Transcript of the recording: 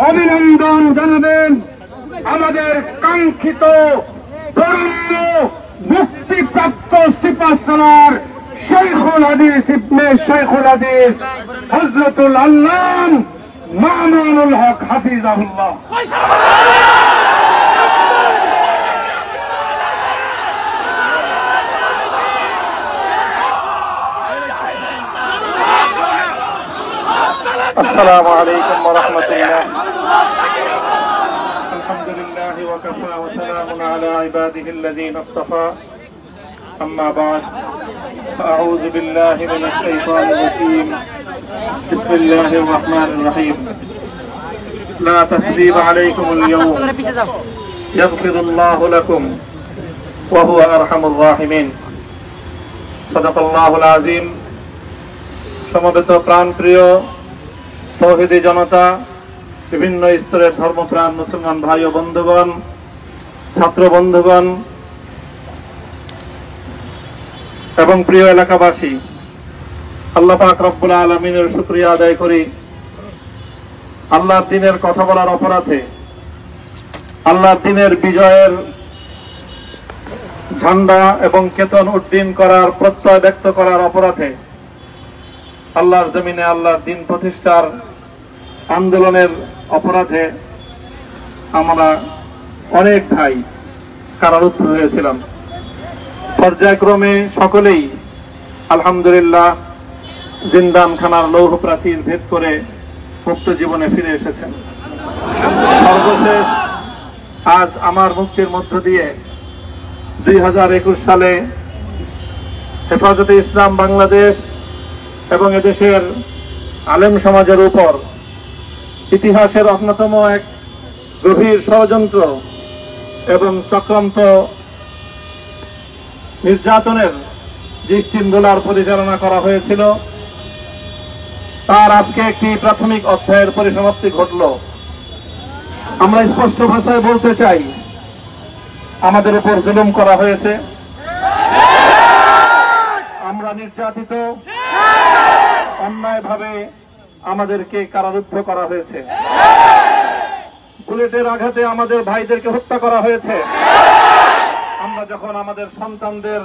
অভিনন্দন জানাবেন আমাদের কাঙ্ক্ষিত বরেণ্য মুক্তিপ্রাপ্ত সিপাহসালার শেখুল হাদিস ইবনে শেখুল হাদিস হযরতুল আল্লাম মামুনুল হক হাফিজাহুল্লাহ। আসসালামু আলাইকুম ওয়া রাহমাতুল্লাহ। আলহামদুলিল্লাহি ওয়া কাফা ওয়া সালামুন আলা ইবাদিহিল্লাযীনা ইসতাফা। আম্মা বা'দ। আউযু বিল্লাহি মিনাশ শাইতানির রাজীম। বিসমিল্লাহির রাহমানির রাহিম। লা তাসরিবা আলাইকুমুল ইয়াওম ইয়াগফিরুল্লাহু লাকুম ওয়া হুয়া আরহামুর রাহিমিন। সাদাকাল্লাহুল আযীম। সমবেত প্রাণপ্রিয় তৌহিদি জনতা, বিভিন্ন স্তরের ধর্মপ্রাণ মুসলমান ভাই ও বন্ধুগণ, ছাত্র বন্ধুগণ এবং প্রিয় এলাকাবাসী, আল্লাহ পাক রব্বুল আলামিনের শুকরিয়া আদায় করি। আল্লাহর দ্বীনের কথা বলার অপরাধে, আল্লাহর দ্বীনের বিজয়ের ঝান্ডা এবং কেতন উড্ডীন করার প্রত্যয় ব্যক্ত করার অপরাধে, আল্লাহর জমিনে আল্লাহর দ্বীন প্রতিষ্ঠার আন্দোলনের অপরাধে আমরা অনেক ভাই কারারুদ্ধ হয়েছিলাম। পর্যায়ক্রমে সকলেই আলহামদুলিল্লাহ জিন্দানখানার লৌহ প্রাচীর ভেদ করে মুক্ত জীবনে ফিরে এসেছেন। সর্বশেষ আজ আমার মুক্তির মধ্য দিয়ে 2021 সালে হেফাজতে ইসলাম বাংলাদেশ এবং এদেশের আলেম সমাজের উপর ইতিহাসের অন্যতম এক গভীর ষড়যন্ত্র এবং চক্রান্ত নির্যাতনের যে স্টিমরোলার পরিচালনা করা হয়েছিল, তার আজকে একটি প্রাথমিক অধ্যায়ের পরিসমাপ্তি ঘটল। আমরা স্পষ্ট ভাষায় বলতে চাই, আমাদের উপর জুলুম করা হয়েছে, আমরা নির্যাতিত, অন্যায়ভাবে আমাদেরকে কারারুদ্ধ করা হয়েছে, বুলেটের আঘাতে আমাদের ভাইদেরকে হত্যা করা হয়েছে। আমরা যখন আমাদের সন্তানদের